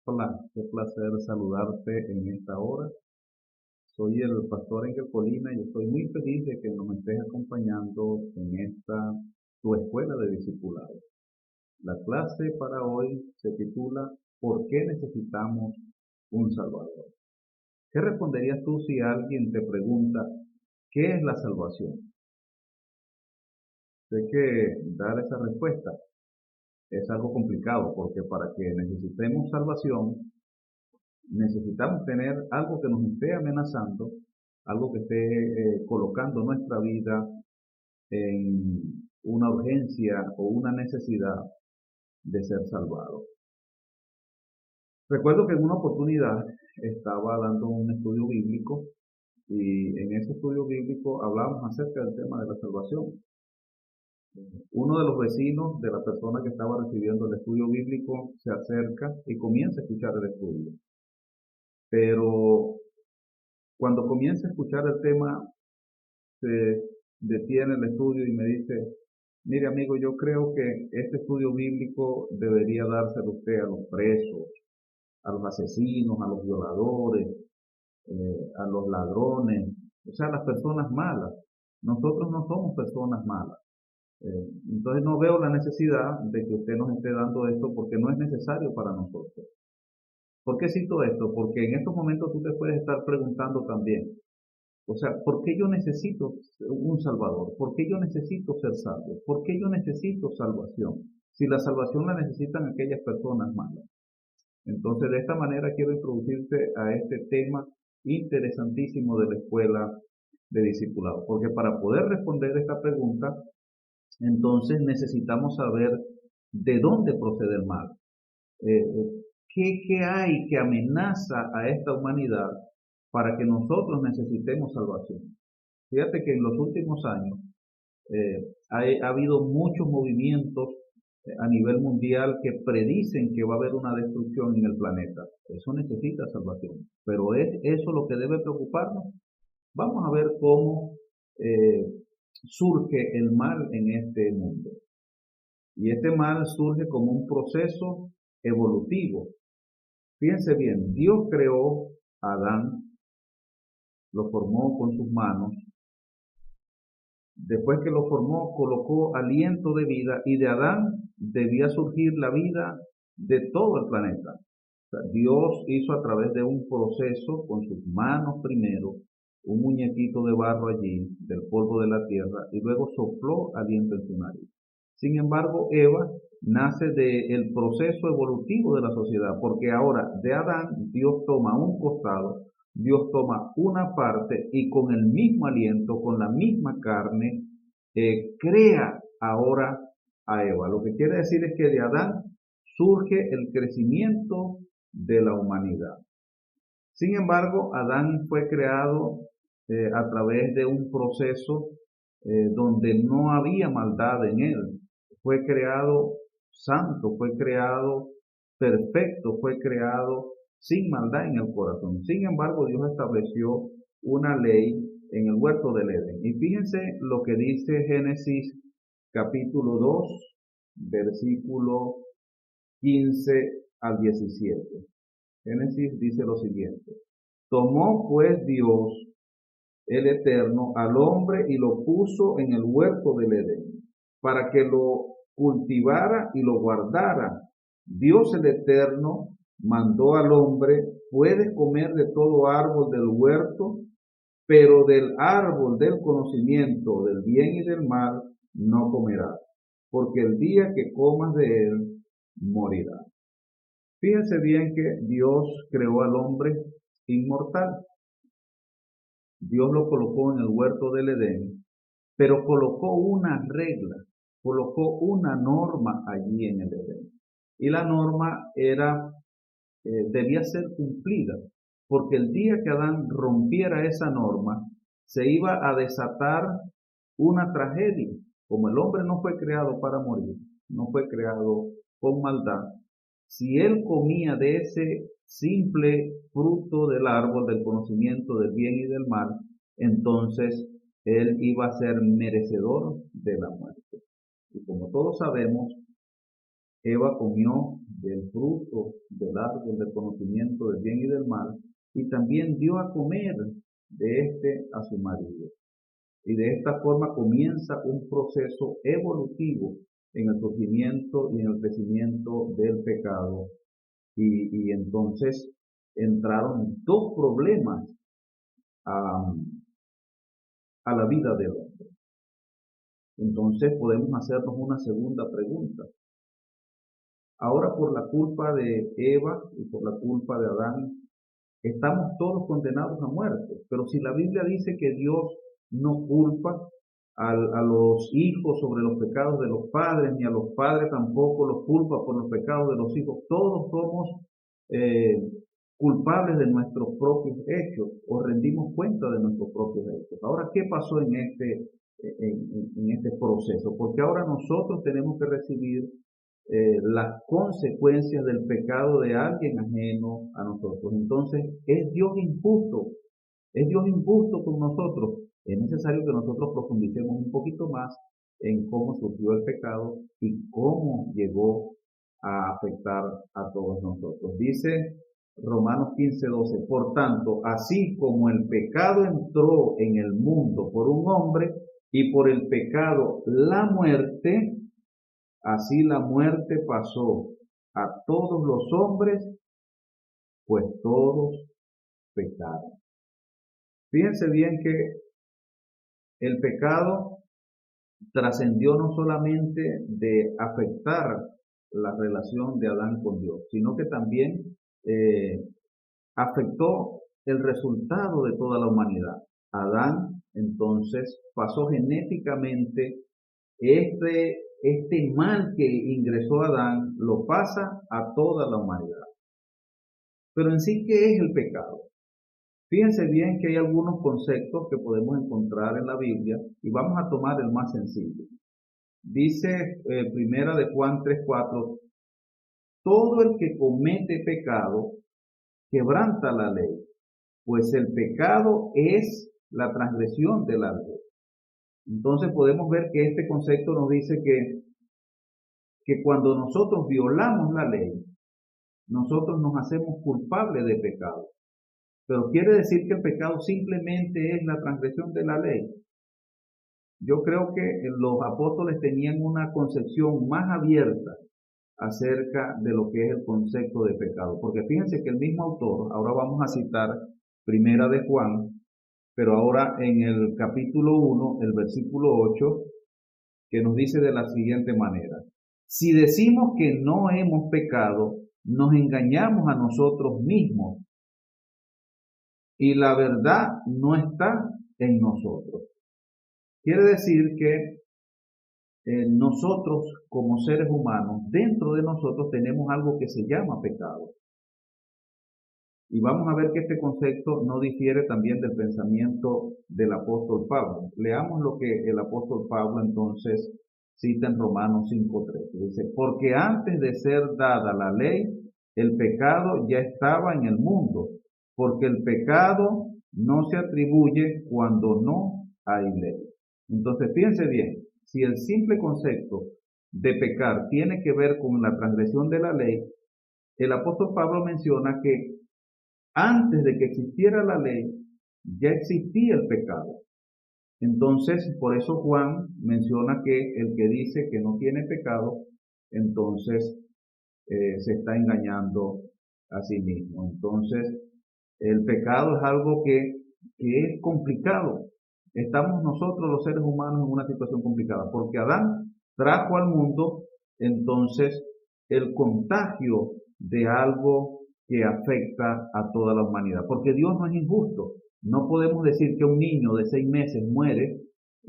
Hola, qué placer saludarte en esta hora. Soy el pastor Engel Colina y estoy muy feliz de que nos estés acompañando en esta tu escuela de discipulado. La clase para hoy se titula ¿Por qué necesitamos un Salvador? ¿Qué responderías tú si alguien te pregunta ¿qué es la salvación? Sé que dar esa respuesta es algo complicado porque para que necesitemos salvación necesitamos tener algo que nos esté amenazando, algo que esté colocando nuestra vida en una urgencia o una necesidad de ser salvado. Recuerdo que en una oportunidad estaba dando un estudio bíblico y en ese estudio bíblico hablábamos acerca del tema de la salvación. Uno de los vecinos de la persona que estaba recibiendo el estudio bíblico se acerca y comienza a escuchar el estudio. Pero cuando comienza a escuchar el tema, se detiene el estudio y me dice, mire amigo, yo creo que este estudio bíblico debería dárselo usted a los presos, a los asesinos, a los violadores, a los ladrones, o sea, a las personas malas. Nosotros no somos personas malas. Entonces no veo la necesidad de que usted nos esté dando esto porque no es necesario para nosotros. ¿Por qué cito esto? Porque en estos momentos tú te puedes estar preguntando también, o sea, ¿por qué yo necesito un Salvador? ¿Por qué yo necesito ser salvo? ¿Por qué yo necesito salvación? Si la salvación la necesitan aquellas personas malas. Entonces, de esta manera quiero introducirte a este tema interesantísimo de la escuela de discipulado. Porque para poder responder esta pregunta, entonces necesitamos saber de dónde procede el mal. Eh, ¿Qué hay que amenaza a esta humanidad para que nosotros necesitemos salvación? Fíjate que en los últimos años ha habido muchos movimientos a nivel mundial que predicen que va a haber una destrucción en el planeta. Eso necesita salvación. Pero ¿es eso lo que debe preocuparnos? Vamos a ver cómo eh, surge el mal en este mundo. Y este mal surge como un proceso evolutivo. Fíjense bien, Dios creó a Adán, lo formó con sus manos. Después que lo formó, colocó aliento de vida y de Adán debía surgir la vida de todo el planeta. O sea, Dios hizo a través de un proceso con sus manos primero, un muñequito de barro allí, del polvo de la tierra, y luego sopló aliento en su nariz. Sin embargo, Eva nace del proceso evolutivo de la sociedad, porque ahora de Adán Dios toma un costado, Dios toma una parte y con el mismo aliento, con la misma carne, crea ahora a Eva. Lo que quiere decir es que de Adán surge el crecimiento de la humanidad. Sin embargo, Adán fue creado a través de un proceso donde no había maldad en él. Fue creado santo, fue creado perfecto, fue creado sin maldad en el corazón. Sin embargo, Dios estableció una ley en el huerto del Edén. Y fíjense lo que dice Génesis capítulo 2, versículo 15 al 17. Génesis dice lo siguiente: tomó pues Dios el Eterno al hombre y lo puso en el huerto del Edén, para que lo cultivara y lo guardara. Dios el Eterno mandó al hombre: puedes comer de todo árbol del huerto, pero del árbol del conocimiento del bien y del mal no comerás, porque el día que comas de él morirás. Fíjense bien que Dios creó al hombre inmortal. Dios lo colocó en el huerto del Edén, pero colocó una regla, colocó una norma allí en el Edén. Y la norma debía ser cumplida, porque el día que Adán rompiera esa norma, se iba a desatar una tragedia. Como el hombre no fue creado para morir, no fue creado con maldad, si él comía de ese simple fruto del árbol del conocimiento del bien y del mal, entonces él iba a ser merecedor de la muerte. Y como todos sabemos, Eva comió del fruto del del árbol del conocimiento del bien y del mal, y también dio a comer de este a su marido. Y de esta forma comienza un proceso evolutivo en el surgimiento y en el crecimiento del pecado. Y entonces entraron dos problemas a, a la vida del hombre. Entonces podemos hacernos una segunda pregunta. Ahora por la culpa de Eva y por la culpa de Adán, estamos todos condenados a muerte. Pero si la Biblia dice que Dios no culpa a los hijos sobre los pecados de los padres, ni a los padres tampoco los culpa por los pecados de los hijos, todos somos eh, culpables de nuestros propios hechos o rendimos cuenta de nuestros propios hechos. Ahora, ¿qué pasó en este proceso? Porque ahora nosotros tenemos que recibir las consecuencias del pecado de alguien ajeno a nosotros. Entonces, es Dios injusto con nosotros. Es necesario que nosotros profundicemos un poquito más en cómo surgió el pecado y cómo llegó a afectar a todos nosotros. Dice Romanos 15:12, por tanto, así como el pecado entró en el mundo por un hombre y por el pecado la muerte, así la muerte pasó a todos los hombres, pues todos pecaron. Fíjense bien que el pecado trascendió no solamente de afectar la relación de Adán con Dios, sino que también afectó el resultado de toda la humanidad. Adán entonces pasó genéticamente este mal que ingresó a Adán, lo pasa a toda la humanidad. Pero en sí, ¿qué es el pecado? Fíjense bien que hay algunos conceptos que podemos encontrar en la Biblia y vamos a tomar el más sencillo. Dice Primera de Juan 3:4, todo el que comete pecado quebranta la ley, pues el pecado es la transgresión de la ley. Entonces podemos ver que este concepto nos dice que cuando nosotros violamos la ley, nosotros nos hacemos culpables de pecado. Pero quiere decir que el pecado simplemente es la transgresión de la ley. Yo creo que los apóstoles tenían una concepción más abierta acerca de lo que es el concepto de pecado. Porque fíjense que el mismo autor, ahora vamos a citar Primera de Juan, pero ahora en el capítulo 1, el versículo 8, que nos dice de la siguiente manera: si decimos que no hemos pecado, nos engañamos a nosotros mismos y la verdad no está en nosotros. Quiere decir que nosotros como seres humanos, dentro de nosotros tenemos algo que se llama pecado. Y vamos a ver que este concepto no difiere también del pensamiento del apóstol Pablo. Leamos lo que el apóstol Pablo entonces cita en Romanos 5:13. Dice, porque antes de ser dada la ley, el pecado ya estaba en el mundo, porque el pecado no se atribuye cuando no hay ley. Entonces, fíjense bien, si el simple concepto de pecar tiene que ver con la transgresión de la ley, el apóstol Pablo menciona que antes de que existiera la ley, ya existía el pecado. Entonces, por eso Juan menciona que el que dice que no tiene pecado, entonces se está engañando a sí mismo. Entonces, el pecado es algo que es complicado. Estamos nosotros los seres humanos en una situación complicada, porque Adán trajo al mundo entonces el contagio de algo que afecta a toda la humanidad, porque Dios no es injusto. No podemos decir que un niño de 6 meses muere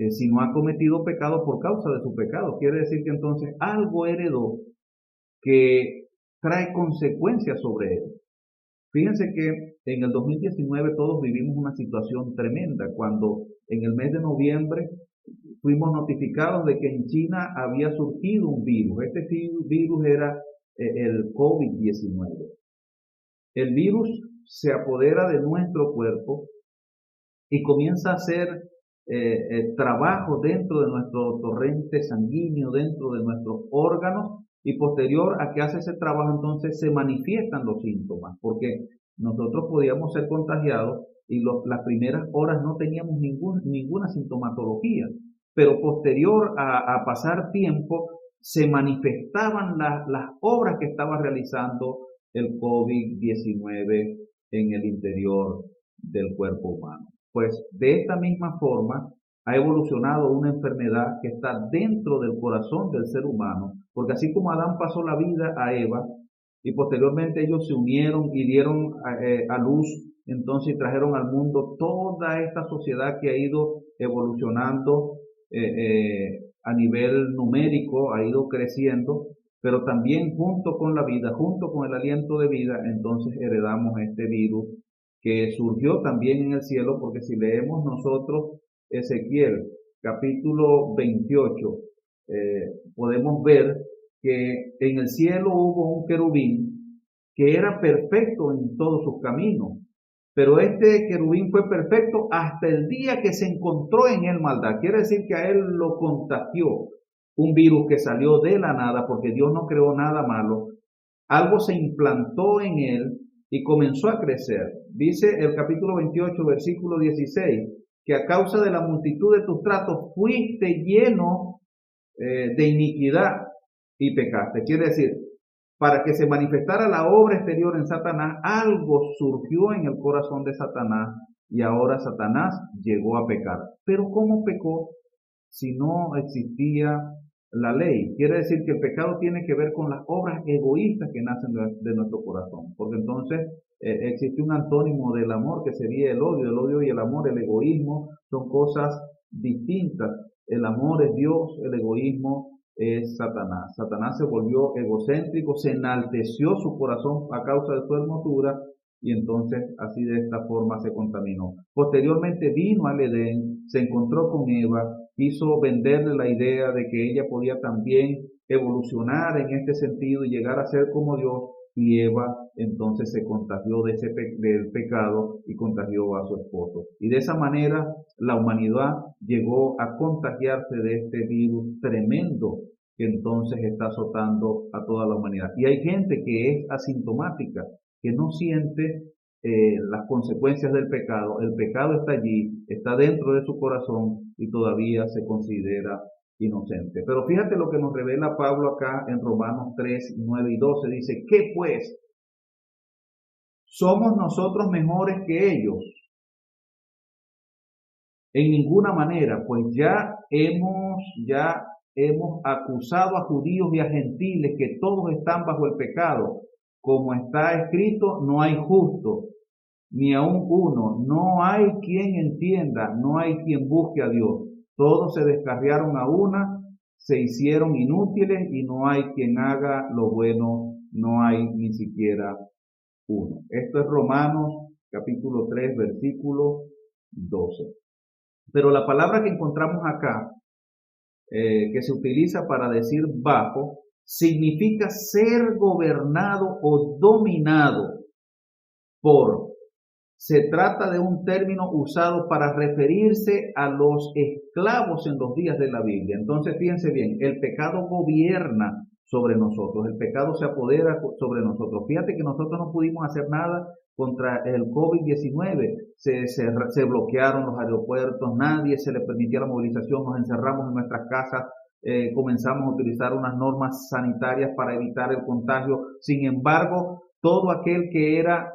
si no ha cometido pecado por causa de su pecado. Quiere decir que entonces algo heredó que trae consecuencias sobre él. Fíjense que en el 2019 todos vivimos una situación tremenda cuando en el mes de noviembre fuimos notificados de que en China había surgido un virus. Este virus era el COVID-19. El virus se apodera de nuestro cuerpo y comienza a hacer trabajo dentro de nuestro torrente sanguíneo, dentro de nuestros órganos, y posterior a que hace ese trabajo, entonces se manifiestan los síntomas, porque nosotros podíamos ser contagiados y las primeras horas no teníamos ninguna sintomatología, pero posterior a pasar tiempo se manifestaban las obras que estaba realizando el COVID-19 en el interior del cuerpo humano. Pues de esta misma forma ha evolucionado una enfermedad que está dentro del corazón del ser humano, porque así como Adán pasó la vida a Eva y posteriormente ellos se unieron y dieron a luz, entonces trajeron al mundo toda esta sociedad que ha ido evolucionando a nivel numérico, ha ido creciendo, pero también junto con la vida, junto con el aliento de vida, entonces heredamos este virus que surgió también en el cielo, porque si leemos nosotros Ezequiel capítulo 28, podemos ver que en el cielo hubo un querubín que era perfecto en todos sus caminos, pero este querubín fue perfecto hasta el día que se encontró en él maldad. Quiere decir que a él lo contagió un virus que salió de la nada, porque Dios no creó nada malo. Algo se implantó en él y comenzó a crecer. Dice el capítulo 28, versículo 16, que a causa de la multitud de tus tratos fuiste lleno de iniquidad y pecaste. Quiere decir, para que se manifestara la obra exterior en Satanás, algo surgió en el corazón de Satanás y ahora Satanás llegó a pecar. Pero ¿cómo pecó si no existía la ley? Quiere decir que el pecado tiene que ver con las obras egoístas que nacen de nuestro corazón, porque entonces existe un antónimo del amor que sería el odio y el amor, el egoísmo, son cosas distintas. El amor es Dios, el egoísmo es Satanás. Satanás se volvió egocéntrico, se enalteció su corazón a causa de su hermosura y entonces así de esta forma se contaminó. Posteriormente vino al Edén, se encontró con Eva, quiso venderle la idea de que ella podía también evolucionar en este sentido y llegar a ser como Dios, y Eva entonces se contagió del pecado y contagió a su esposo. Y de esa manera la humanidad llegó a contagiarse de este virus tremendo que entonces está azotando a toda la humanidad. Y hay gente que es asintomática, que no siente las consecuencias del pecado. El pecado está allí, está dentro de su corazón y todavía se considera inocente. Pero fíjate lo que nos revela Pablo acá en Romanos 3, 9 y 12. Dice, ¿qué pues? ¿Somos nosotros mejores que ellos? En ninguna manera, pues ya hemos acusado a judíos y a gentiles que todos están bajo el pecado. Como está escrito, no hay justo, ni aun uno, no hay quien entienda, no hay quien busque a Dios. Todos se descarriaron a una, se hicieron inútiles y no hay quien haga lo bueno, no hay ni siquiera uno. Esto es Romanos capítulo 3, versículo 12. Pero la palabra que encontramos acá, que se utiliza para decir bajo, significa ser gobernado o dominado por. Se trata de un término usado para referirse a los esclavos en los días de la Biblia. Entonces, fíjense bien, el pecado gobierna sobre nosotros, el pecado se apodera sobre nosotros. Fíjate que nosotros no pudimos hacer nada contra el COVID-19. Se bloquearon los aeropuertos, nadie se le permitía la movilización, nos encerramos en nuestras casas, comenzamos a utilizar unas normas sanitarias para evitar el contagio. Sin embargo, todo aquel que era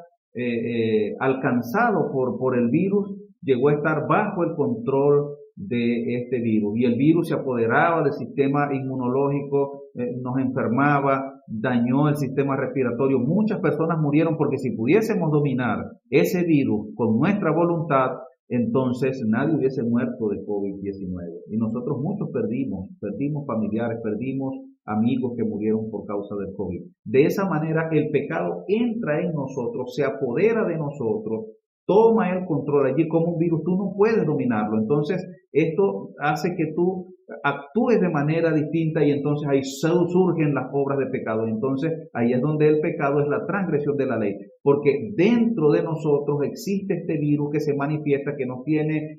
alcanzado por el virus llegó a estar bajo el control de este virus, y el virus se apoderaba del sistema inmunológico, nos enfermaba, dañó el sistema respiratorio. Muchas personas murieron, porque si pudiésemos dominar ese virus con nuestra voluntad, entonces nadie hubiese muerto de COVID-19. Y nosotros muchos perdimos familiares, perdimos amigos que murieron por causa del COVID. De esa manera el pecado entra en nosotros, se apodera de nosotros, toma el control allí como un virus. Tú no puedes dominarlo. Entonces esto hace que tú actúes de manera distinta y entonces ahí surgen las obras de pecado. Entonces ahí es donde el pecado es la transgresión de la ley, porque dentro de nosotros existe este virus que se manifiesta, que nos tiene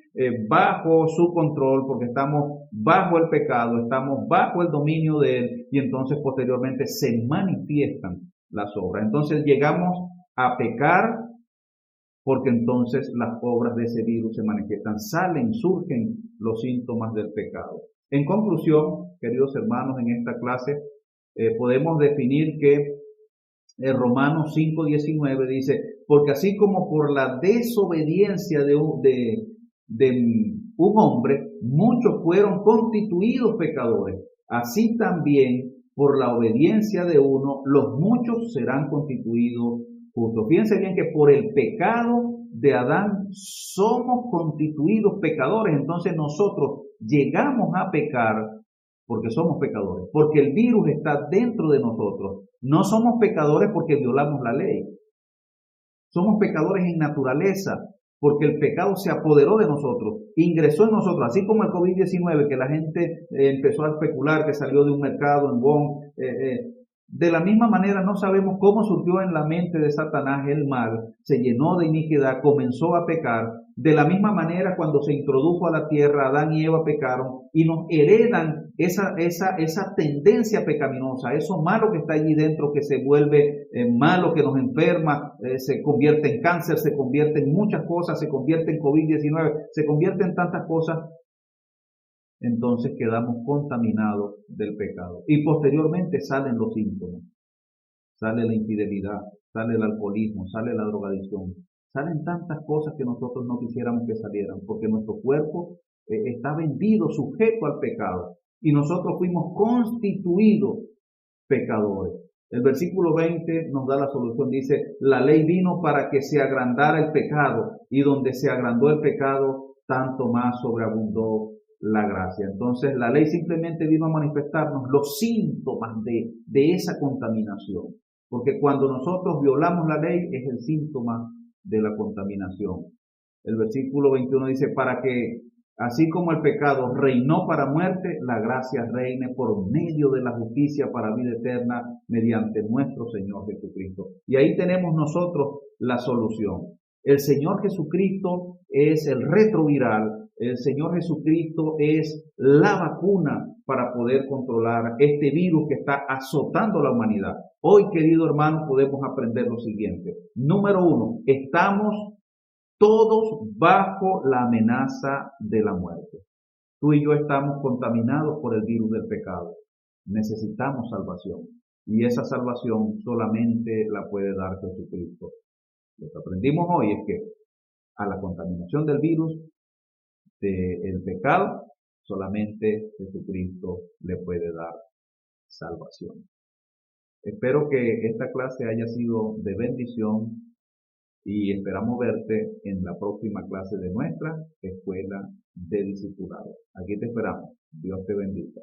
bajo su control, porque estamos bajo el pecado, estamos bajo el dominio de él, y entonces posteriormente se manifiestan las obras. Entonces llegamos a pecar porque entonces las obras de ese virus se manifiestan, surgen los síntomas del pecado. En conclusión, queridos hermanos, en esta clase podemos definir que Romanos 5:19 dice, porque así como por la desobediencia de un hombre, muchos fueron constituidos pecadores, así también por la obediencia de uno, los muchos serán constituidos justos. Fíjense bien que por el pecado de Adán somos constituidos pecadores. Entonces nosotros llegamos a pecar porque somos pecadores, porque el virus está dentro de nosotros. No somos pecadores porque violamos la ley. Somos pecadores en naturaleza, porque el pecado se apoderó de nosotros, ingresó en nosotros, así como el COVID-19, que la gente empezó a especular que salió de un mercado en Bonn. De la misma manera, no sabemos cómo surgió en la mente de Satanás el mal, se llenó de iniquidad, comenzó a pecar. De la misma manera, cuando se introdujo a la tierra, Adán y Eva pecaron y nos heredan esa tendencia pecaminosa, eso malo que está allí dentro, que se vuelve malo, que nos enferma, se convierte en cáncer, se convierte en muchas cosas, se convierte en COVID-19, se convierte en tantas cosas. Entonces quedamos contaminados del pecado. Y posteriormente salen los síntomas. Sale la infidelidad, sale el alcoholismo, sale la drogadicción. Salen tantas cosas que nosotros no quisiéramos que salieran, porque nuestro cuerpo está vendido, sujeto al pecado. Y nosotros fuimos constituidos pecadores. El versículo 20 nos da la solución. Dice, la ley vino para que se agrandara el pecado, y donde se agrandó el pecado, tanto más sobreabundó la gracia. Entonces la ley simplemente vino a manifestarnos los síntomas de esa contaminación, porque cuando nosotros violamos la ley es el síntoma de la contaminación. El versículo 21 dice, para que así como el pecado reinó para muerte, la gracia reine por medio de la justicia para vida eterna mediante nuestro Señor Jesucristo. Y ahí tenemos nosotros la solución. El Señor Jesucristo es el retroviral. El Señor Jesucristo es la vacuna para poder controlar este virus que está azotando la humanidad. Hoy, querido hermano, podemos aprender lo siguiente. Número 1, estamos todos bajo la amenaza de la muerte. Tú y yo estamos contaminados por el virus del pecado. Necesitamos salvación. Y esa salvación solamente la puede dar Jesucristo. Lo que aprendimos hoy es que a la contaminación del virus del pecado, solamente Jesucristo le puede dar salvación. Espero que esta clase haya sido de bendición y esperamos verte en la próxima clase de nuestra escuela de discipulado. Aquí te esperamos. Dios te bendiga.